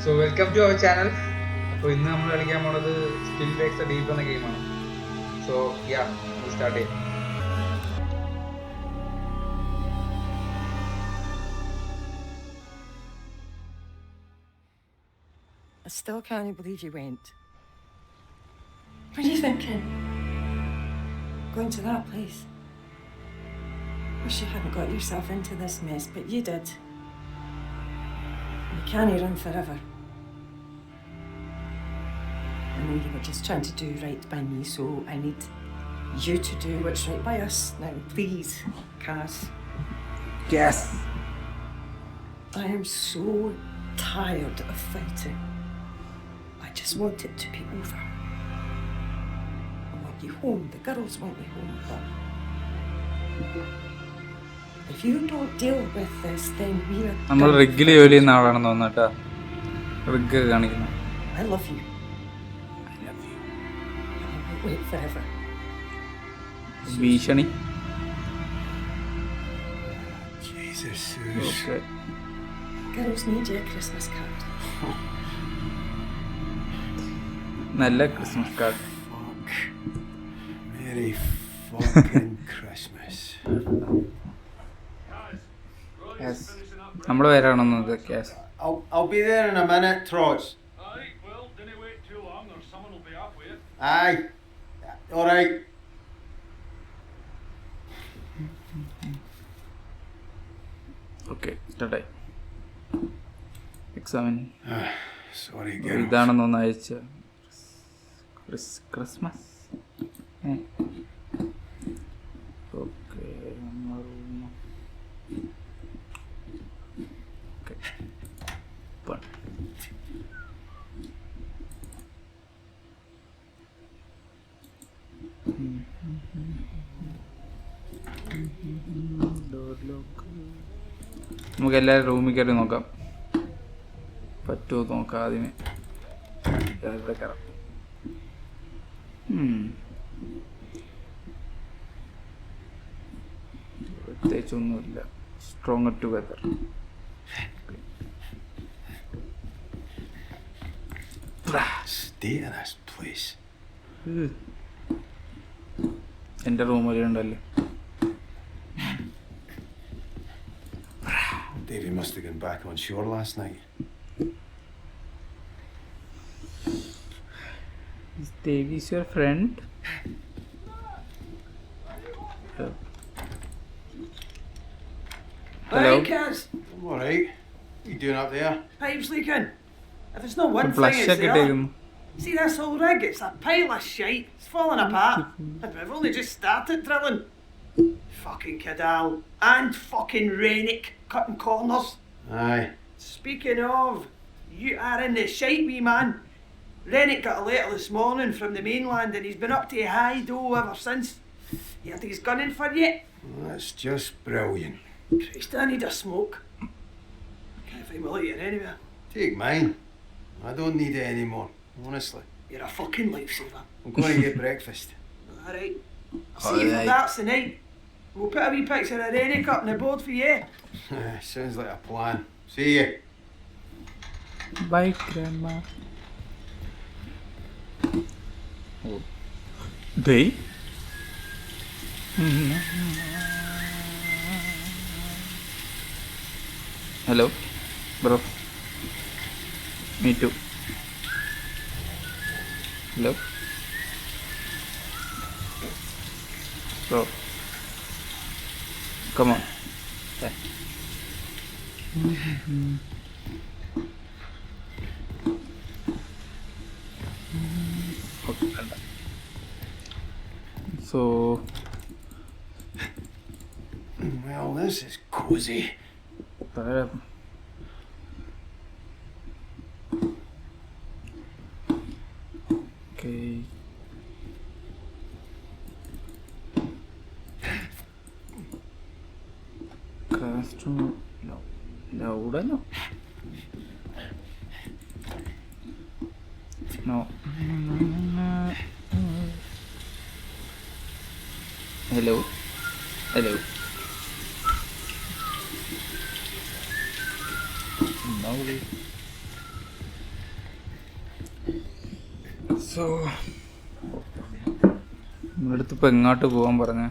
So welcome to our channel. അപ്പോൾ ഇന്ന് നമ്മൾ കളിക്കാൻ പോണത് സ്റ്റിൽ മേക്സ് എ ഡീപ്പ് എന്ന ഗെയിമാണ്. സോ യാ, സ്റ്റാർട്ട് ചെയ്യാം. I still can't believe you went. What are you thinking? Going to that place? Wish you hadn't got yourself into this mess, but you did. You can't run forever. I know you were just trying to do right by me, so I need you to do what's right by us. Now, please, Cass. Yes. I am so tired of fighting. I just want it to be over. I want you home. The girls want you home. But if you don't deal with this, then we are. നമ്മൾ റിഗ്ഗിൽ ജോലി ചെയ്യുന്ന ആളാണെന്ന് തോന്നുന്നു കേട്ടോ. Rig കാണിക്കുന്നു. I love you. I love you. I won't wait forever. ഭീഷണി. Jesus. Okay. Girls need your Christmas card. നല്ല Christmas card. Fuck. Merry fucking Christmas. നമ്മുടെ പേരാണെന്നത് ക്യാസ്. I'll be there in a minute, Trots. Aye, well, didn't wait too long or someone will be up with it. Aye. All right. Okay, സ്റ്റാർട്ടായി. എക്സാമിന് Sorry again. ഇതാണെന്നൊന്ന് അയച്ച Christmas. Okay, നമുക്ക് എല്ലാവരും റൂമിൽ കയറി നോക്കാം, പറ്റുമോ നോക്കാം. ആദ്യമേ ഇവിടെ കയറാം. പ്രത്യേകിച്ചൊന്നുമില്ല. Strong together. Stay in this place. എൻ്റെ റൂമിലുണ്ടല്ലേ. Davey must have gone back on shore last night. Is Davy your friend? Hello. Hey, Cass. I'm all right. What you doing up there? Pipe's leaking. If it's not one thing, flush it's ഒക്കെ the other. ഇട്ടേക്കുന്നു. See this whole rig? It's a pile of shite. It's falling apart. I've only just started drilling. Fucking Cadal. And fucking Rennick cutting corners. Aye. Speaking of, you are in the shite, wee man. Rennick got a letter this morning from the mainland and he's been up to high dough ever since. You had he's gunning for you? That's just brilliant. Christ, I need a smoke. Can't find my lighter anywhere. Take mine. I don't need it anymore, honestly. You're a fucking lifesaver. I'm going to get breakfast. Alright. See you for that tonight. We'll put a wee picture of Rennick up on the board for you. Sounds like a plan. See you. Bye, grandma. Oh. They? Hello, bro. Me too. Hello, bro. Come on. Hey. Okay, done. So, Well, this is cozy. okay. Classroom. No. No, no. No. Hello. Hello. No. So നമ്മളടുത്ത് ഇപ്പോൾ എങ്ങോട്ട് പോകാൻ പറഞ്ഞ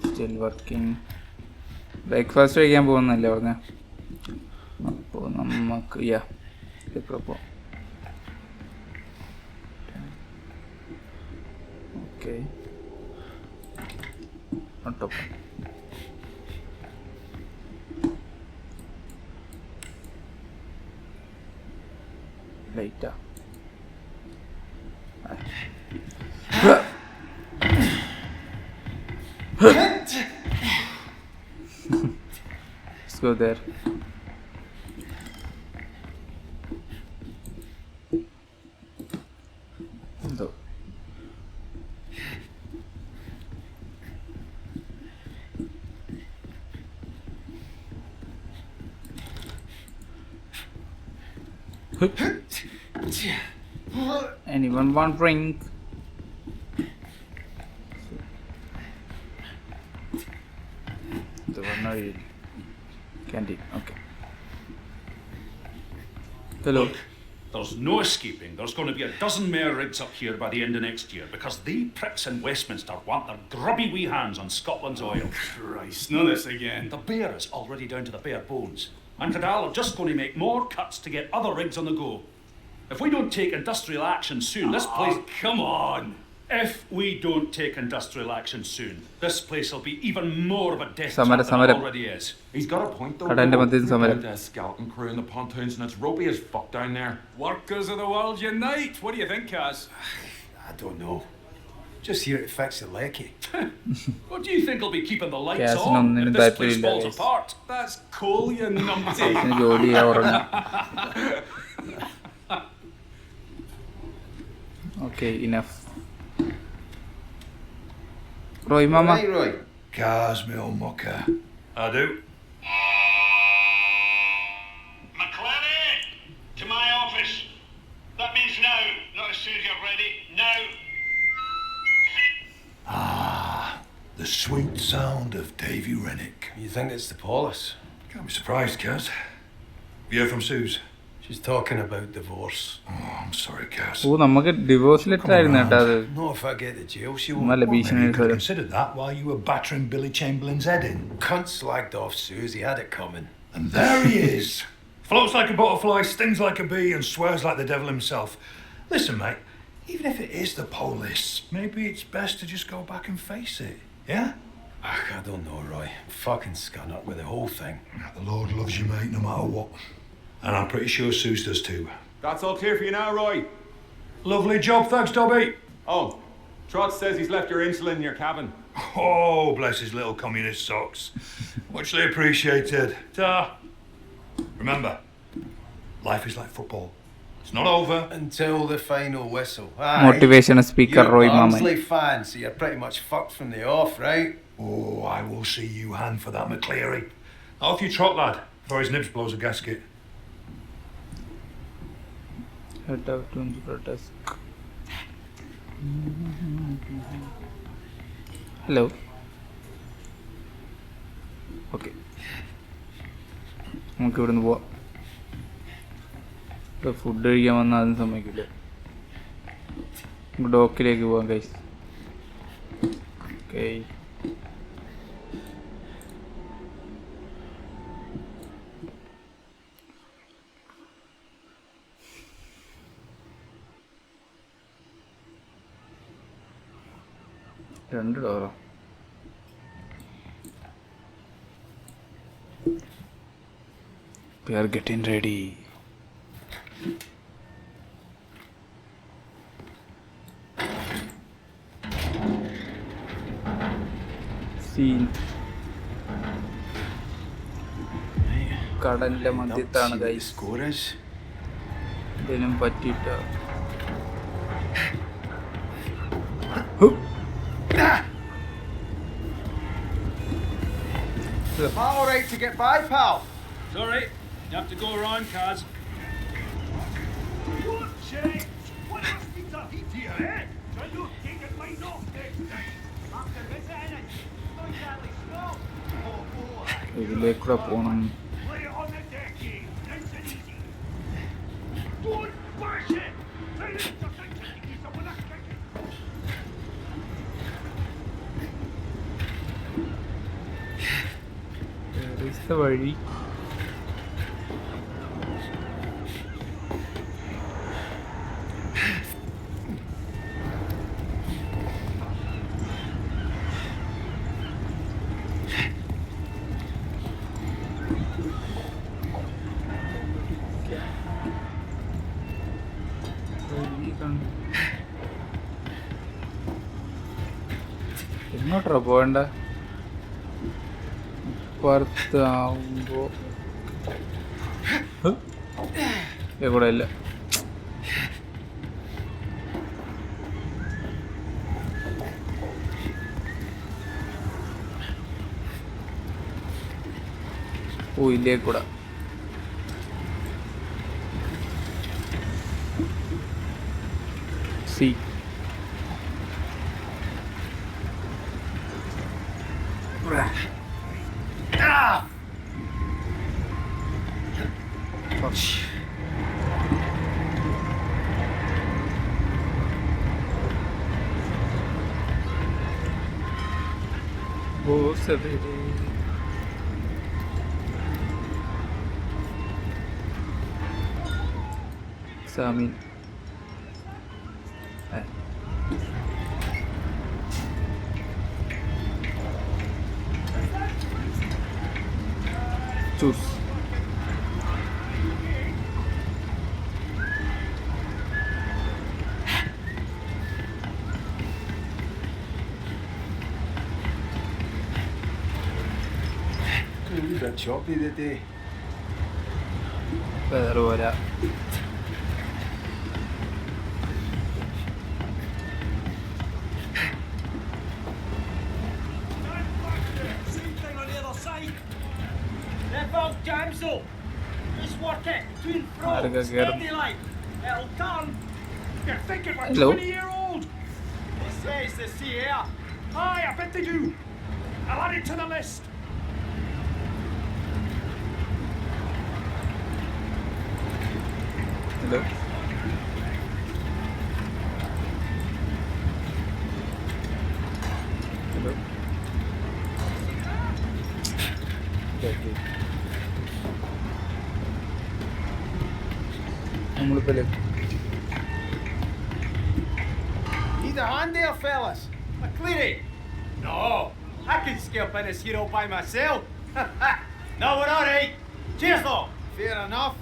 still working breakfast കഴിക്കാൻ പോകുന്നല്ലേ പറഞ്ഞ. അപ്പോൾ നമുക്ക് ഇപ്പോൾ ഓക്കെ ടോപ്പ് ലൈറ്റാ Let's go there. So. Anyone want drink? The one canteen. Okay. Hello. Look, there's no escaping. There's going to be a dozen more rigs up here by the end of next year because they pricks in Westminster want their grubby wee hands on Scotland's oil. Christ, not this again. The bear is already down to the bare bones. And Cadal are just going to make more cuts to get other rigs on the go. If we don't take industrial action soon, this place... Oh, come on. If we don't take industrial action soon, this place will be even more of a death Samara, trap than Samara. it already is. He's got a point though. Kadante maddhil Samara. The skeleton crew in the pontoons and it's ropey as fuck down there. Workers of the world unite. What do you think, Kaz? I don't know. Just here to fix the lecky. What do you think will be keeping the lights Gas on nonninu if this place താല്പര്യമില്ല, falls guys. apart? That's cool, you numpty. ഇതിന് ജോലി ചെയ്യാൻ ഉറങ്ങും. Okay, enough. Roy Mama. Right, Roy. Cars, me old mucker. I do. McClary, to my office. That means now, not as soon as you're ready. Now. The sweet sound of Davy Rennick. You think it's the Paulus? Can't be surprised, Kaz. You heard from Suze? She's talking about divorce. Oh, I'm sorry, Kaz. നമുക്ക് divorce letter ആയിരുന്നു കേട്ടോ അത്. Not if I get to jail, she won't. നല്ല Maybe you ഭീഷണി could have considered that while you were battering Billy Chamberlain's head in. Cunt slagged off Suze, he had it coming. And there he is. Floats like a butterfly, stings like a bee, and swears like the devil himself. Listen, mate, even if it is the police, maybe it's best to just go back and face it, yeah? Ugh, I don't know, Roy. I'm fucking scun up with the whole thing. The Lord loves you, mate, no matter what. And I'm pretty sure Suze does too. That's all clear for you now, Roy. Lovely job, thanks, Dobby. Oh, Trot says he's left your insulin in your cabin. Oh, bless his little communist socks. Muchly appreciated. Ta. Remember, life is like football. It's not over. Until the final whistle. Aye. Motivational speaker You're Roy a Mama. Barnsley fan, so you're pretty much fucked from the off, right? Oh, I will see you hand for that, McCleary. Off you trot, lad, before his nibs blows a gasket. Head out to the desk. Hello. Okay. നമുക്ക് ഇവിടുന്ന് പോവാം. ഇവിടെ food കഴിക്കാൻ വന്നാൽ അതും സമ്മതിക്കില്ല. നമുക്ക് ഡോക്കിലേക്ക് പോവാം guys. Okay. $2. We are getting ready. Scene. കടലിന്റെ മധ്യത്താണ് See what the guys. score is? ഇതിനും പറ്റിയിട്ട All right to get by, pal. It's all right. You have to go around, Kaz. What has been done here, eh? So you take it right off next time. After visiting it, don't exactly small. ഇതിലേക്കൂടെ പോണം. Lay it on the deck, eh? Nice and easy. Don't അടുത്ത വഴി എങ്ങോട്ടാ പോകണ്ട? പുറത്താവുമ്പോ ഇവിടെ ഇല്ല. ഓ ഇല്ലേ കൂടെ. C Vos saberé. Examen. Choose. A bit choppy today. Weather പോരാ. Same thing on the other side. That bug jams though. Just work it. To and fro. ആരൊക്കെ കേറും? Steady like. It'll turn. You're thinking we're Hello? 20-year-old? It says the sea air. Aye, I bet they do. I'll add it to the list. Hello. Hello. Okay. നമ്മളിപ്പോ Need a hand there, fellas? McCleary? No, I can skip in this hero by myself. No, we're all right. Cheers, though. Fair enough.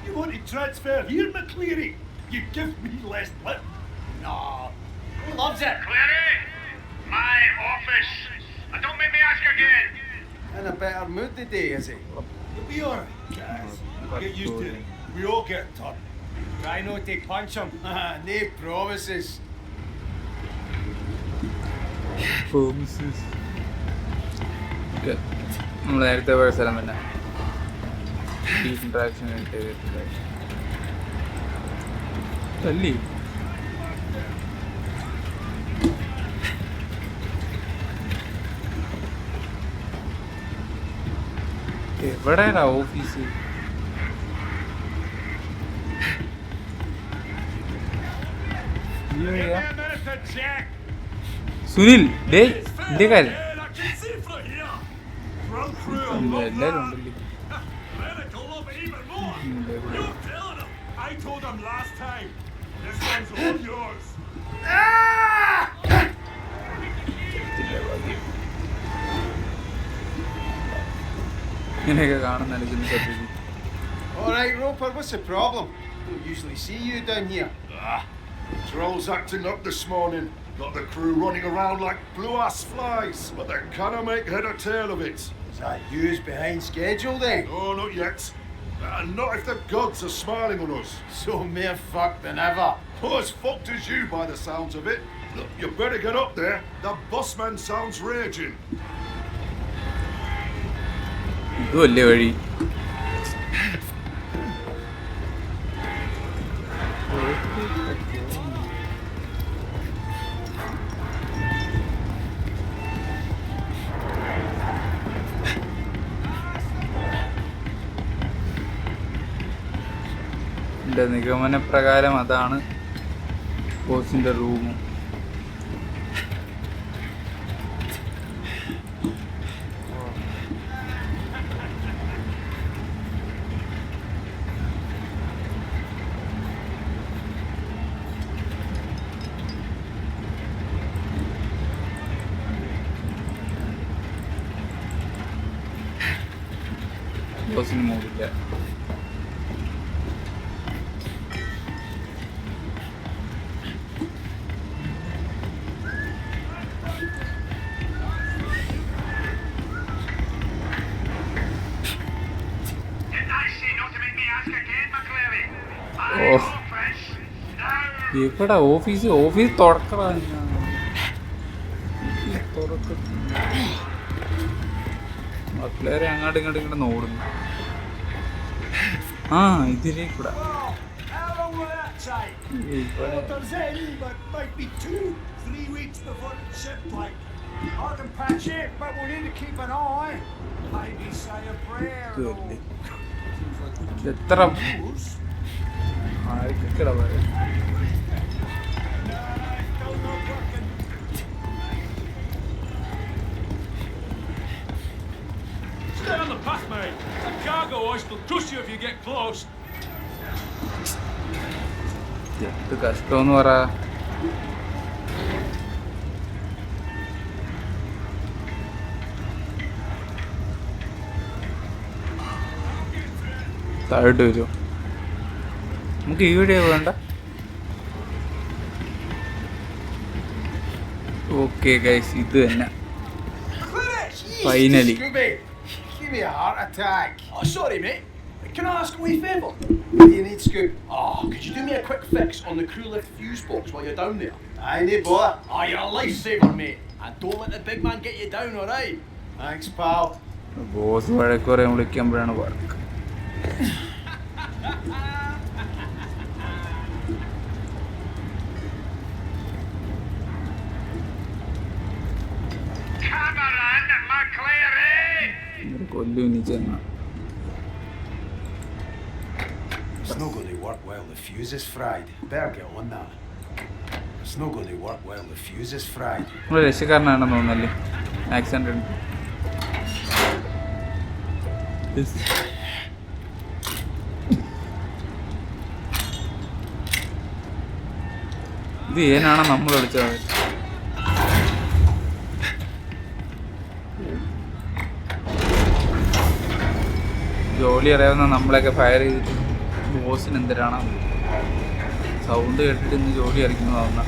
You want to transfer here, McCleary? You give me less lip. No, he loves it. Clary, my office. And don't make me ask again. In a better mood today, is he? You'll be all right, guys. Get used to it. We all get a turn. Try not to punch him. No promises. Okay, നമ്മൾ നേരത്തെ പോയ സ്ഥലം തന്നെ. Interaction തല്ലി. എവിടെയാ office? Sunil day ഇന്ത്യക്കാരൻ എല്ലാരും ഉണ്ടല്ലേ. I told him last time. This one's all yours. ഇങ്ങനെയൊക്കെ കാണുന്ന സത്യത്തിൽ. All right, Roper, what's the problem? Don't usually see you down here. Trolls acting up this morning. Got the crew running around like blue-ass flies, but they cannot make head or tail of it. Is that you's behind schedule then? No, not yet. And not if the gods are smiling on us. So more fucked than ever. Oh, as fucked as you by the sounds of it. Look, you better get up there. The boss man sounds raging. ഇതും അല്ലേ വഴി? എൻ്റെ നിഗമനപ്രകാരം അതാണ് ബോസിൻ്റെ room. ബോസിന് മൂടില്ല. ഓ ഇവിടെ office തുറക്കണം. മക്കളേരെ അങ്ങോട്ടും ഇങ്ങോട്ടും ഓടുന്നു. ആ ഇതിലേ കൂടെ Orders in, but might be 2-3 weeks before it's shipped, like. I can patch it, but we'll need to keep an eye. Maybe say a prayer. എത്ര ആർക്കൊക്കെടാ പറയാ. Stay on the path, mate. The cargo hoist will crush you if you get close. എന്ത് കഷ്ടമെന്ന് പറ. താഴോട്ട് വരുമോ? നമുക്ക് ഈ video വേണ്ട. Okay guys, ഇത് തന്നെ finally. Give me a heart attack. Oh, sorry, mate. Can I ask a wee favour? What do you need, Scoop? Oh, could you do me a quick fix on the crew lift fuse box while you're down there? I need bother. Oh, you're a lifesaver, mate. And don't let the big man get you down, alright? Thanks, pal. Boss വഴക്ക് പറയാൻ വിളിക്കുമ്പോഴാണ് work. കൊല്ലു ഇനി ചെന്ന. It's not going to work while the fuse is fried. Better get on that. It's not going to work while the fuse is fried. നമ്മള് രക്ഷക്കാരനാണെന്ന് തോന്നല്ലേ? Accident ഉണ്ട്. ഇത് ഏനാണ് നമ്മൾ കളിച്ചത്? ജോലി അറിയാവുന്ന നമ്മളെയൊക്കെ ഫയർ ചെയ്തിട്ട് ബോസിന് എന്തിനാണ് സൗണ്ട് കേട്ടിട്ട് ഇന്ന് ജോലി കളിക്കുന്നതാവുന്ന.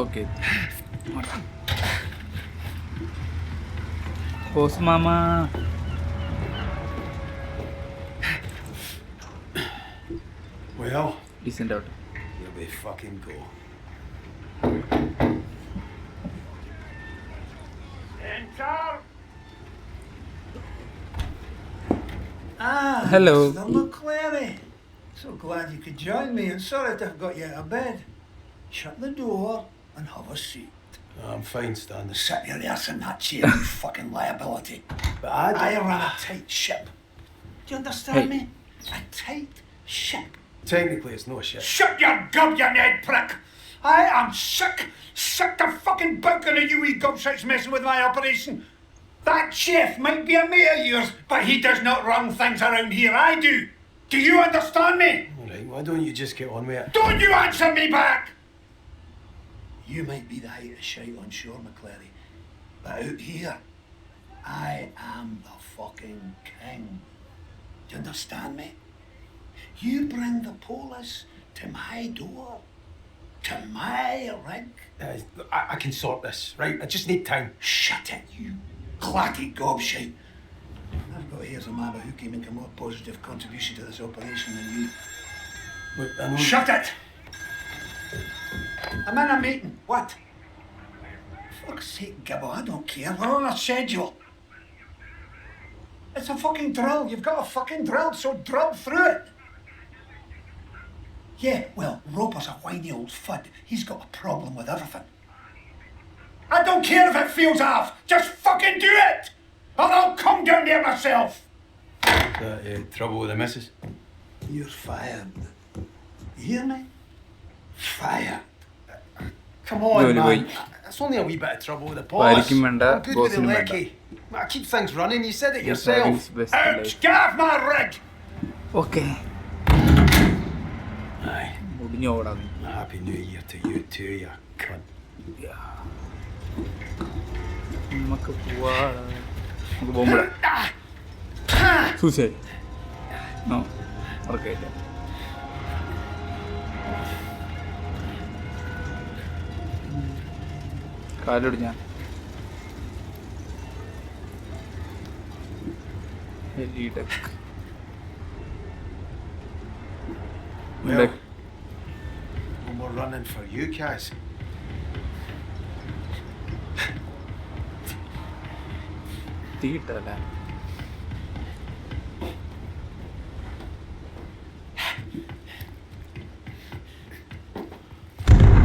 ഓക്കെ ബോസ് മാമ. Well, ഡീസൻ്റ് ആവട്ടെ. here we fucking go. Enter! Ah, Hello. Mr. McClary. So glad you could join me, and sorry to have got you out of bed. Shut the door and have a seat. I'm fine, Stan. Sit your ass in that chair, you fucking liability. But I run a tight ship. Do you understand Hey. me? A tight ship. Technically, it's no shit. Shut your gob, you Ned prick! I am sick to fucking bunking of you wee gobshites messing with my operation. That chef might be a mate of yours, but he does not run things around here. I do. Do you understand me? All right, why don't you just get on with it? Don't you answer me back! You might be the height of shite on shore, McClary, but out here, I am the fucking king. Do you understand me? You bring the police to my door, to my rig. I can sort this, right? I just need time. Shut it, you clatty gobshite. I've got here's a man who can make a more positive contribution to this operation than you. Look, I know. Shut it! I'm in a meeting. What? Fuck's sake, Gibbo, I don't care. We're on a schedule. It's a fucking drill. You've got a fucking drill, so drill through it. Yeah, well, Roper's a whiny old fud. He's got a problem with everything. I don't care if it feels off. Just fucking do it! Or I'll come down there myself. Trouble with the missus? You're fired. You hear me? Fired. Come on, Really, man. wait. It's only a wee bit of trouble with the Parikin police. venda, I'm good with the bossinum venda. lecky. I keep things running. You said it Your yourself. service best Out! life. Get off my rig! Okay. Aye. മുടിഞ്ഞു ഓടാ നീ. Happy New Year to you too, you cunt. നമുക്ക് പോവാടാ. നമുക്ക് പോകുമ്പോഴേ suicide no ഉറക്കമില്ല. കാലൊടിഞ്ഞ Well, no more running for you, Kaz. തീട്ടല്ലേ.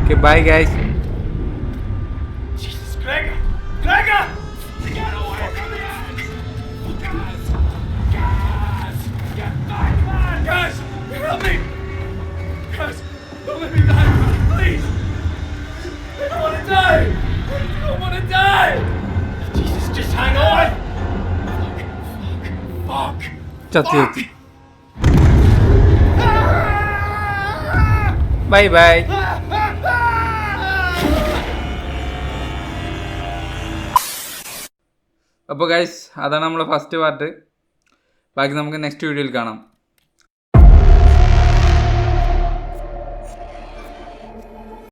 Okay, bye guys. Jesus, Gregor! Gregor! Get away from the edge! Gaz! Get back, man! Gaz! Help me! Gaz! Don't let me die, man! Please! I don't want to die! I don't want to die! Jesus, just hang on! Fuck! ചത്തി ചത്തി. Bye bye. അപ്പോൾ guys അതാണ് നമ്മളെ first part. ബാക്കി നമുക്ക് next വീഡിയോയിൽ കാണാം.